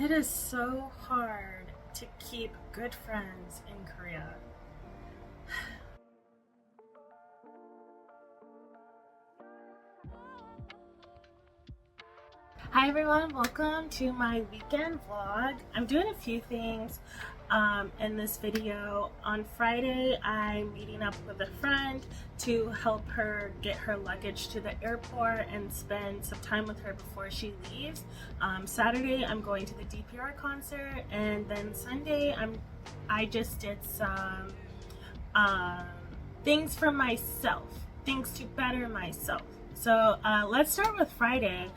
It is so hard to keep good friends in Korea. Hi everyone, welcome to my weekend vlog. I'm doing a few things in this video. On Friday, I'm meeting up with a friend to help her get her luggage to the airport and spend some time with her before she leaves. Saturday, I'm going to the DPR concert, and then Sunday, I just did some things for myself, things to better myself. So let's start with Friday.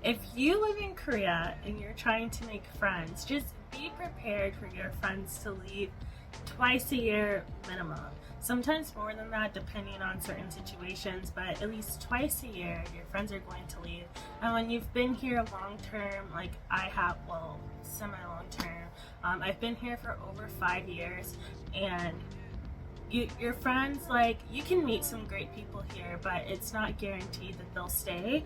If you live in Korea and you're trying to make friends, just be prepared for your friends to leave twice a year minimum. Sometimes more than that depending on certain situations, but at least twice a year your friends are going to leave. And when you've been here long term, like I have, well, semi-long term, I've been here for over 5 years, and your friends, like, you can meet some great people here, but it's not guaranteed that they'll stay.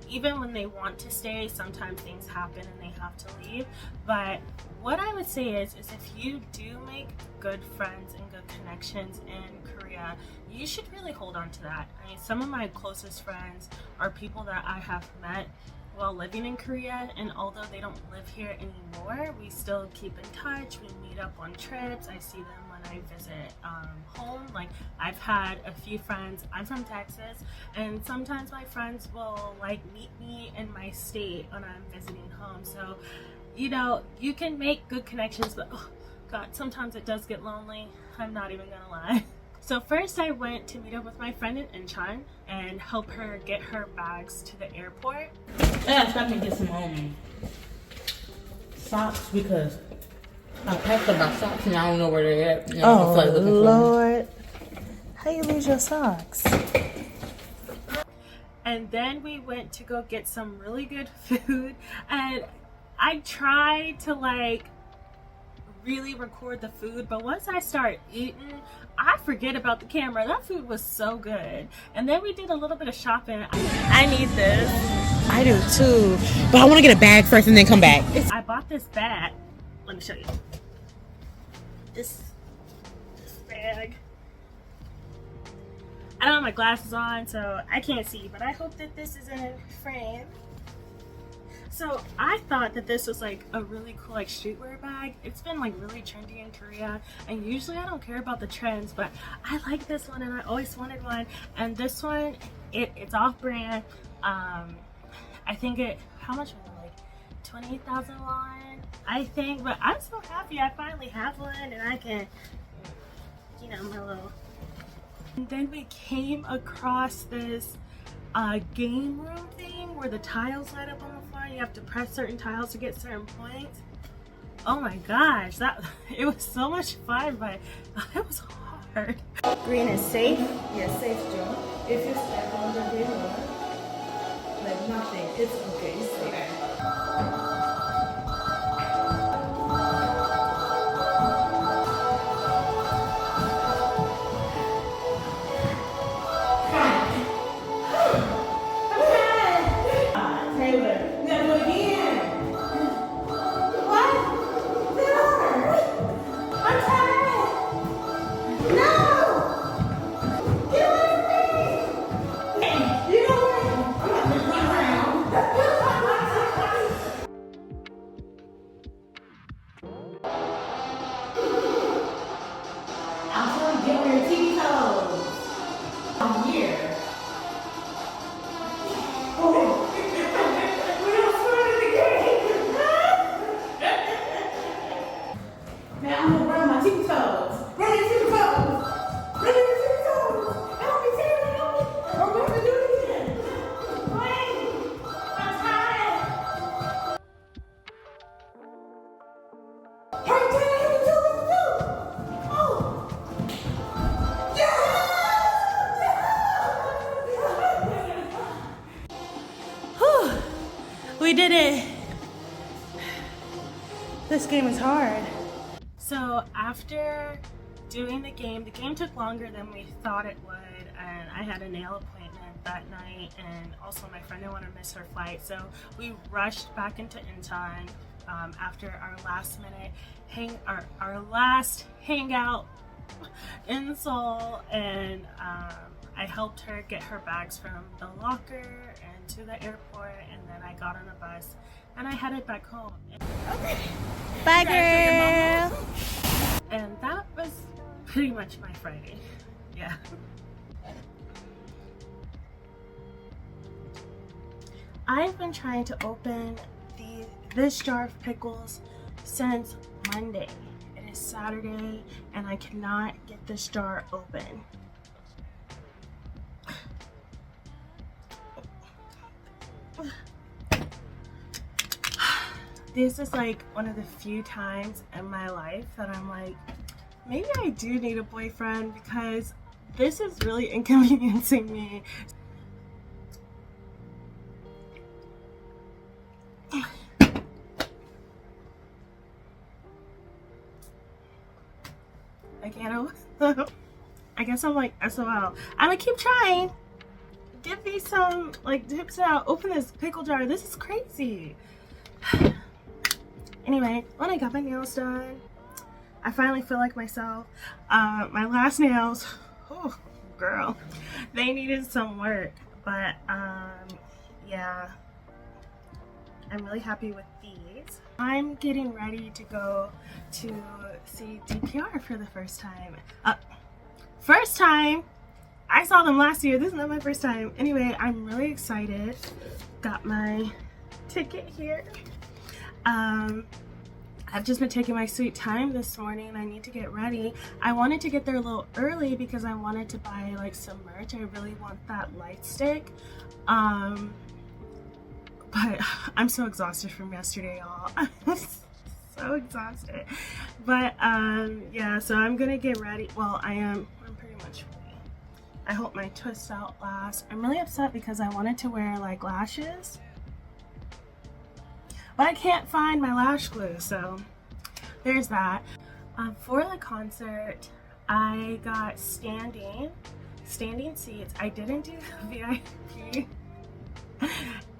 Even when they want to stay, sometimes things happen and they have to leave. But what I would say is if you do make good friends and good connections in Korea, you should really hold on to that. I mean, some of my closest friends are people that I have met while living in Korea, and although they don't live here anymore, we still keep in touch. We meet up on trips. I see them when I visit home. Like, I've had a few friends, I'm from Texas, and sometimes my friends will like meet me in my state when I'm visiting home. So, you know, you can make good connections, but oh god, sometimes it does get lonely. I'm not even gonna lie. So first I went to meet up with my friend in Incheon and help her get her bags to the airport. I gotta stop and get some socks because I packed up my socks and I don't know where they're at. You know, oh Lord, how you lose your socks? And then we went to go get some really good food, and I tried to like really record the food, but once I start eating, I forget about the camera. That food was so good. And then we did a little bit of shopping. I need this. I do too, but I want to get a bag first and then come back. I bought this bag. Let me show you. This bag. I don't have my glasses on, so I can't see, but I hope that this is in frame. So I thought that this was like a really cool like streetwear bag. It's been like really trendy in Korea, and usually I don't care about the trends, but I like this one and I always wanted one. And this one, it's off brand. I think how much was it, like 20,000 won, I think, but I'm so happy I finally have one and I can, you know, my little. And then we came across this game room thing where the tiles light up on the floor. You have to press certain tiles to get certain points. Oh my gosh, it was so much fun, but it was hard. Green is safe. Yes, safe, Joe. If you step on the green one, like nothing, it's okay, it's safe. Okay. We did it. This game is hard. So after doing the game took longer than we thought it would, and I had a nail appointment that night, and also my friend didn't want to miss her flight, so we rushed back into Incheon. after our last minute our last hangout in Seoul, and I helped her get her bags from the locker and to the airport, and then I got on a bus and I headed back home. Okay. Bye, girl. And that was pretty much my Friday. Yeah. I've been trying to open this jar of pickles since Monday. It is Saturday and I cannot get this jar open. This is like one of the few times in my life that I'm like, maybe I do need a boyfriend, because this is really inconveniencing me. I can't. I guess I'm like SOL. I'm gonna keep trying. Give me some like tips out. Open this pickle jar. This is crazy. Anyway, when I got my nails done, I finally feel like myself. My last nails, oh girl, they needed some work, but yeah, I'm really happy with these. I'm getting ready to go to see DPR for the first time. First time! I saw them last year. This is not my first time. Anyway, I'm really excited. Got my ticket here. I've just been taking my sweet time this morning. I need to get ready. I wanted to get there a little early because I wanted to buy like some merch. I really want that light stick. But I'm so exhausted from yesterday, y'all. I'm so exhausted. But yeah, so I'm gonna get ready. Well, I'm pretty much ready. I hope my twist out lasts. I'm really upset because I wanted to wear like lashes, but I can't find my lash glue, so there's that. For the concert, I got standing seats. I didn't do VIP,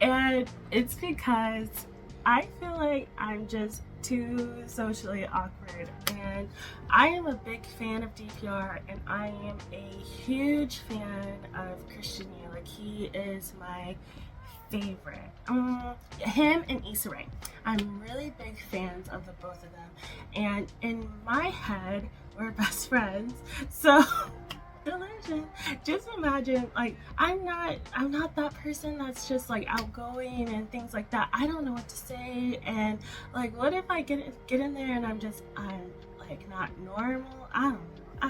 and it's because I feel like I'm just too socially awkward, and I am a big fan of DPR, and I am a huge fan of Christian Yu. Like, he is my favorite. Him and Issa Rae. I'm really big fans of the both of them, and in my head we're best friends. So delusion. Just imagine, like, I'm not that person that's just like outgoing and things like that. I don't know what to say, and like, what if I get in there and I'm like not normal? I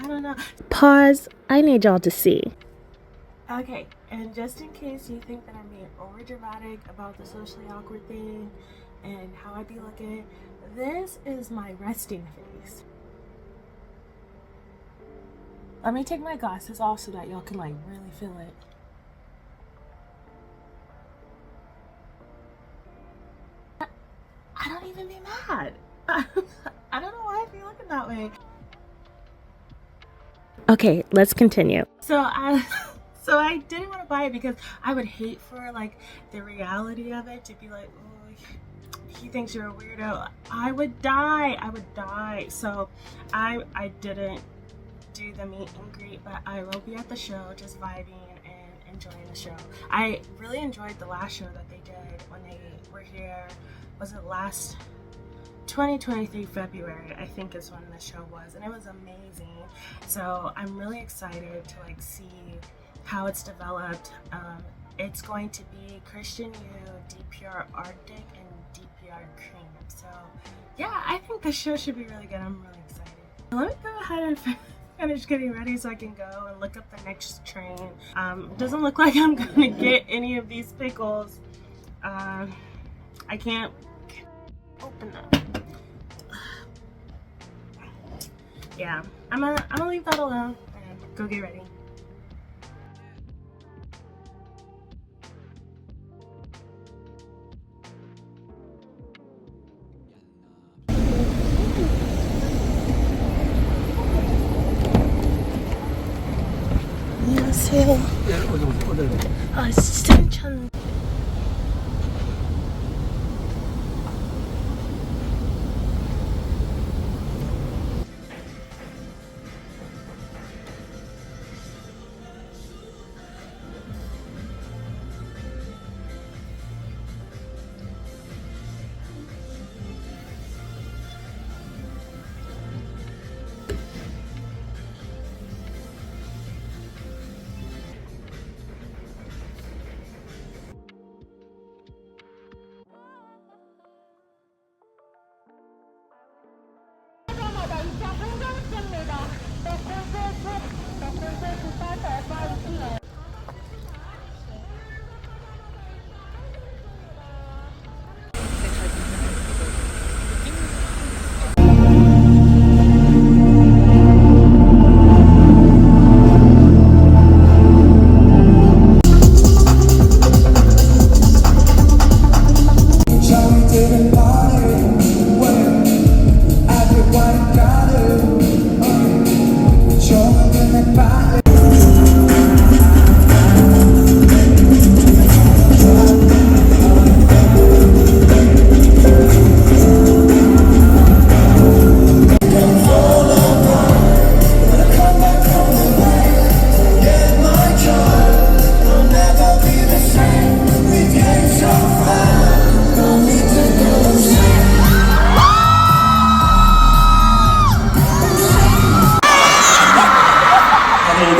don't know. Pause. I need y'all to see. Okay, and just in case you think that I'm being over dramatic about the socially awkward thing and how I be looking, this is my resting face. Let me take my glasses off so that y'all can like really feel it. I don't even be mad. I don't know why I feel looking that way. Okay, let's continue. So I didn't want to buy it because I would hate for like the reality of it to be like, oh, he thinks you're a weirdo. I would die. So I didn't do the meet and greet, but I will be at the show just vibing and enjoying the show. I really enjoyed the last show that they did when they were here. Was it last 2023 February, I think is when the show was, and it was amazing. So I'm really excited to like see how it's developed. It's going to be Christian Yu, DPR Arctic, and DPR Cream. So yeah, I think the show should be really good. I'm really excited. Let me go ahead and finish getting ready so I can go and look up the next train. It doesn't look like I'm gonna get any of these pickles. I can't open them. Yeah, I'm gonna leave that alone and go get ready. 안녕하세요. 아, 진짜 괜찮은데.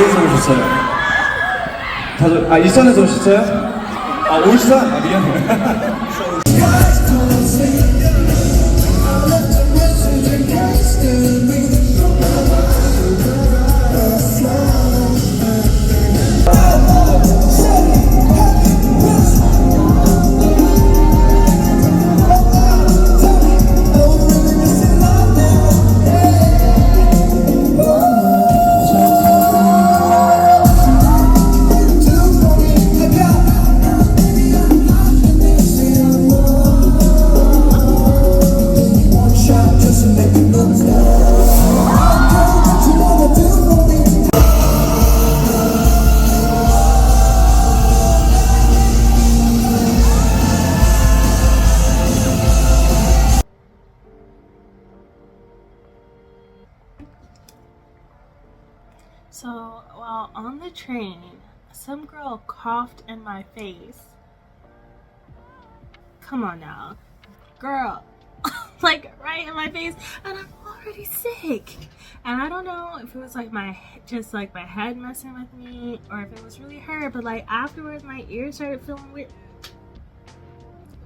어디에서 오셨어요? 다들 일산에서 오셨어요? 울산? 미안해. So while on the train, some girl coughed in my face. Come on now, girl. Like right in my face, and I'm already sick. And I don't know if it was like my head messing with me, or if it was really her, but like afterwards my ears started feeling weird.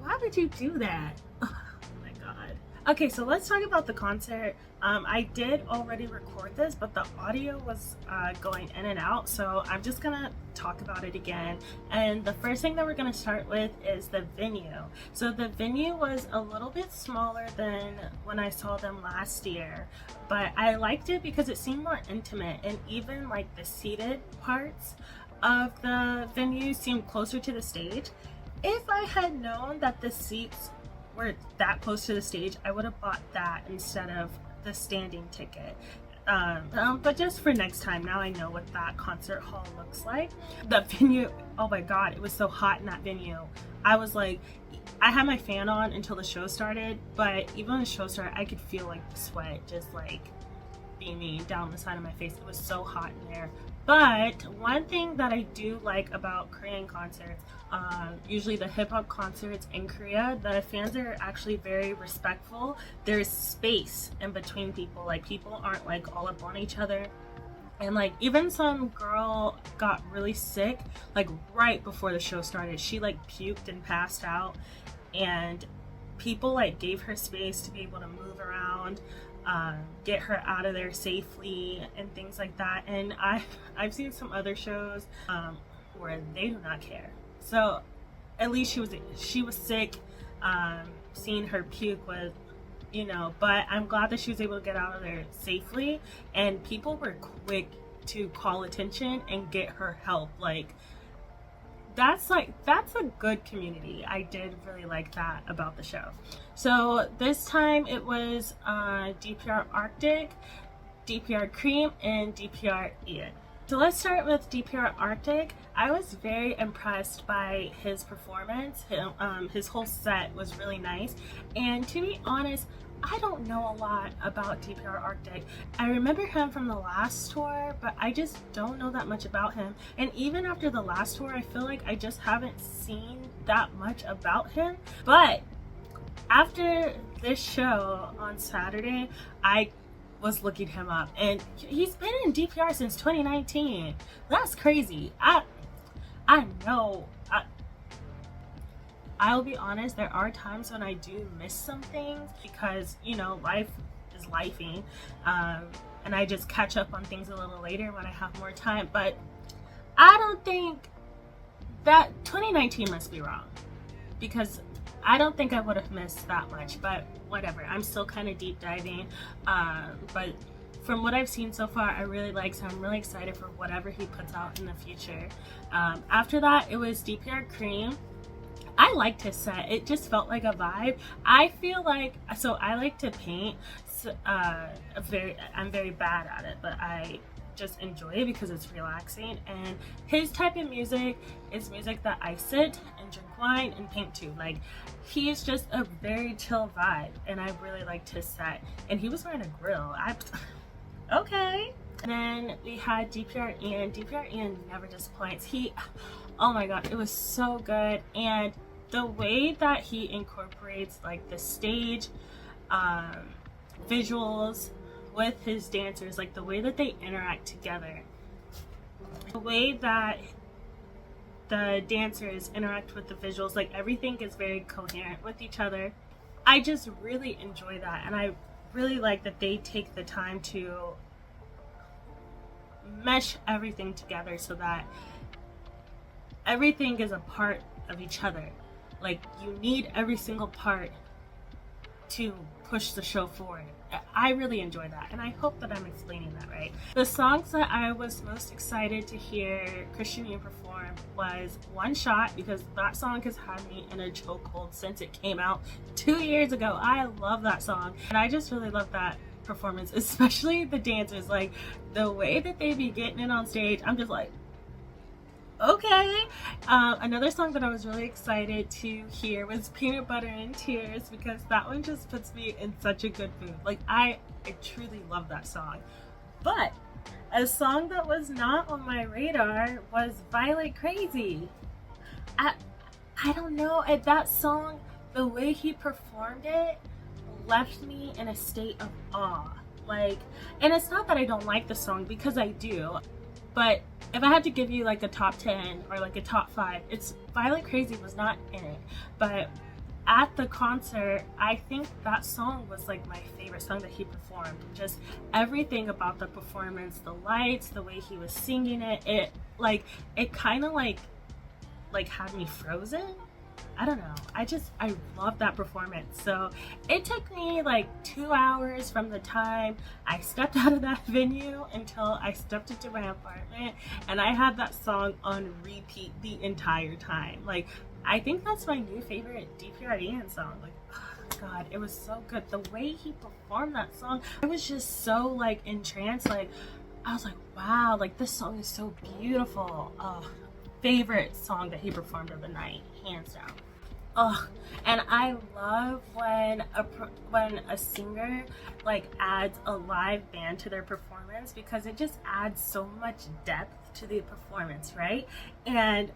Why would you do that? Oh my god. Okay, so let's talk about the concert. I did already record this, but the audio was going in and out, so I'm just gonna talk about it again. And the first thing that we're gonna start with is the venue. So the venue was a little bit smaller than when I saw them last year, but I liked it because it seemed more intimate, and even like the seated parts of the venue seemed closer to the stage. If I had known that the seats were that close to the stage, I would have bought that instead of the standing ticket. But just for next time, now I know what that concert hall looks like. The venue, oh my god, it was so hot in that venue. I was like, I had my fan on until the show started, but even when the show started, I could feel like the sweat just like beaming down the side of my face. It was so hot in there. But one thing that I do like about Korean concerts, usually the hip-hop concerts in Korea, the fans are actually very respectful. There's space in between people. Like, people aren't like all up on each other. And like, even some girl got really sick like right before the show started. She like puked and passed out, and people like gave her space to be able to move around, get her out of there safely and things like that. And I've seen some other shows where they do not care. So at least she was sick. Seeing her puke was, but I'm glad that she was able to get out of there safely, and people were quick to call attention and get her help. Like, that's a good community. I did really like that about the show. So this time it was DPR Arctic, DPR Cream, and DPR Ian. So let's start with DPR Arctic. I was very impressed by his performance. His whole set was really nice, and to be honest, I don't know a lot about DPR Arctic. I remember him from the last tour, but I just don't know that much about him. And even after the last tour, I feel like I just haven't seen that much about him. But after this show on Saturday, I was looking him up, and he's been in DPR since 2019. That's crazy. I know. I'll be honest, there are times when I do miss some things because, life is just lifing, and I just catch up on things a little later when I have more time. But I don't think that 2019 must be wrong, because I don't think I would have missed that much, but whatever. I'm still kind of deep diving, but from what I've seen so far, I really like, so I'm really excited for whatever he puts out in the future. After that, it was DPR Cream. I liked his set. It just felt like a vibe. I feel like, so I like to paint. So, I'm very bad at it, but I just enjoy it because it's relaxing. And his type of music is music that I sit and drink wine and paint to. Like, he's just a very chill vibe, and I really liked his set. And he was wearing a grill. Okay. And then we had DPR Ian. DPR Ian never disappoints. Oh my god, it was so good. And the way that he incorporates like the stage visuals with his dancers, like the way that they interact together, the way that the dancers interact with the visuals, like everything is very coherent with each other. I just really enjoy that, and I really like that they take the time to mesh everything together so that everything is a part of each other. Like, you need every single part to push the show forward. I really enjoy that, and I hope that I'm explaining that right. The songs that I was most excited to hear Christian Ian perform was One Shot, because that song has had me in a chokehold since it came out 2 years ago. I love that song, and I just really love that performance, especially the dancers. Like, the way that they be getting it on stage, I'm just like, okay. Another song that I was really excited to hear was Peanut Butter and Tears, because that one just puts me in such a good mood. Like, I truly love that song. But a song that was not on my radar was Violet Crazy. I don't know, that song, the way he performed it left me in a state of awe. Like, and it's not that I don't like the song, because I do, but if I had to give you like a top 10 or like a top 5, it's Violet Crazy was not in it. But at the concert, I think that song was like my favorite song that he performed. Just everything about the performance, the lights, the way he was singing it, it kind of like had me frozen. I don't know. I love that performance. So it took me like 2 hours from the time I stepped out of that venue until I stepped into my apartment, and I had that song on repeat the entire time. Like, I think that's my new favorite DPR Ian song. Like, oh god, it was so good. The way he performed that song, I was just so like entranced. Like, I was like, wow, like this song is so beautiful. Oh, favorite song that he performed of the night, hands down. Oh, and I love when a singer like adds a live band to their performance, because it just adds so much depth to the performance, right? And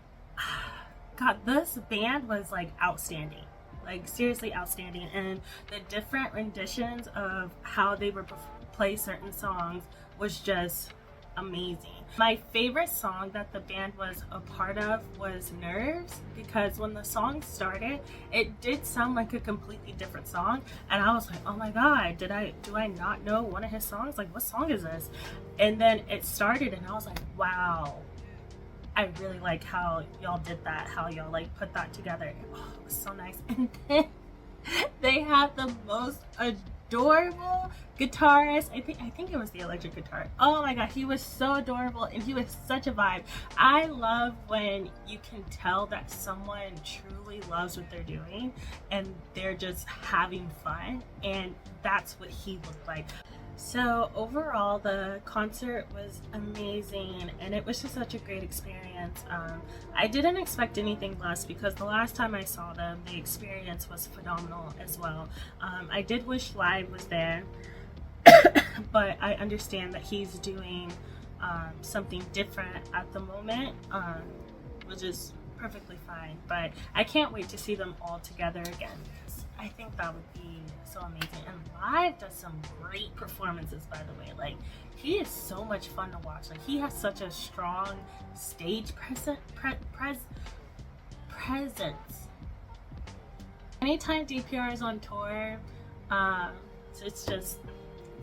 god, this band was like outstanding, like seriously outstanding, and the different renditions of how they would play certain songs was just amazing. My favorite song that the band was a part of was Nerves, because when the song started, it did sound like a completely different song, and I was like, oh my god, do I not know one of his songs? Like, what song is this? And then it started, and I was like, wow, I really like how y'all did that, how y'all like put that together. Oh, it was so nice. And then they had the most adorable guitarist. I think it was the electric guitar. Oh my god, he was so adorable, and he was such a vibe. I love when you can tell that someone truly loves what they're doing and they're just having fun, and that's what he looked like. So overall, the concert was amazing, and it was just such a great experience. I didn't expect anything less, because the last time I saw them, the experience was phenomenal as well. I did wish Live was there, but I understand that he's doing something different at the moment, which is perfectly fine. But I can't wait to see them all together again, because I think that would be so amazing. And Live does some great performances, by the way. Like, he is so much fun to watch. Like, he has such a strong stage presence. Anytime DPR is on tour, it's just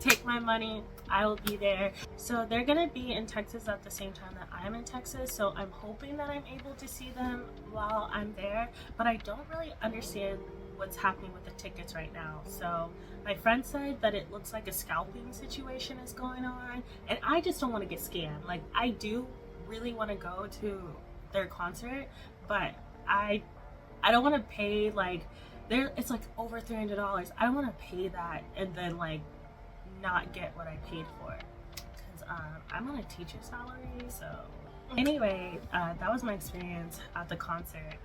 take my money, I will be there. So they're gonna be in Texas at the same time that I'm in Texas, so I'm hoping that I'm able to see them while I'm there, but I don't really understand what's happening with the tickets right now. So my friend said that it looks like a scalping situation is going on, and I just don't want to get scammed. Like, I do really want to go to their concert, but I don't want to pay, like, it's like over $300. I don't want to pay that and then like not get what I paid for, because I'm on a teacher salary. So anyway, that was my experience at the concert.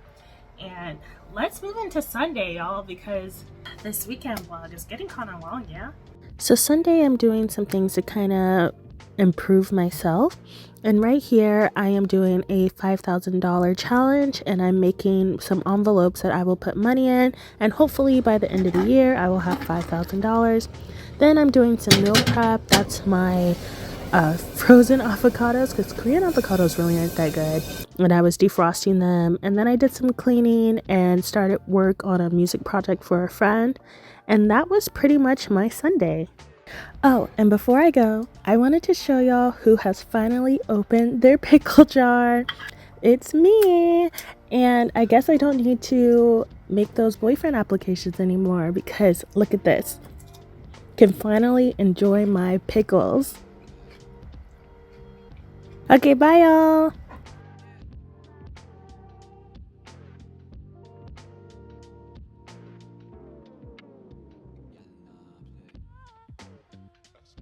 And let's move into Sunday, y'all, because this weekend vlog is getting kind of long, yeah? So Sunday I'm doing some things to kind of improve myself. And right here I am doing a $5,000 challenge, and I'm making some envelopes that I will put money in, and hopefully by the end of the year I will have $5,000. Then I'm doing some meal prep. That's my frozen avocados, because Korean avocados really aren't that good, and I was defrosting them. And then I did some cleaning and started work on a music project for a friend, and that was pretty much my Sunday. Oh, and before I go, I wanted to show y'all who has finally opened their pickle jar. It's me, and I guess I don't need to make those boyfriend applications anymore, because look at this. Can finally enjoy my pickles. Okay, bye y'all.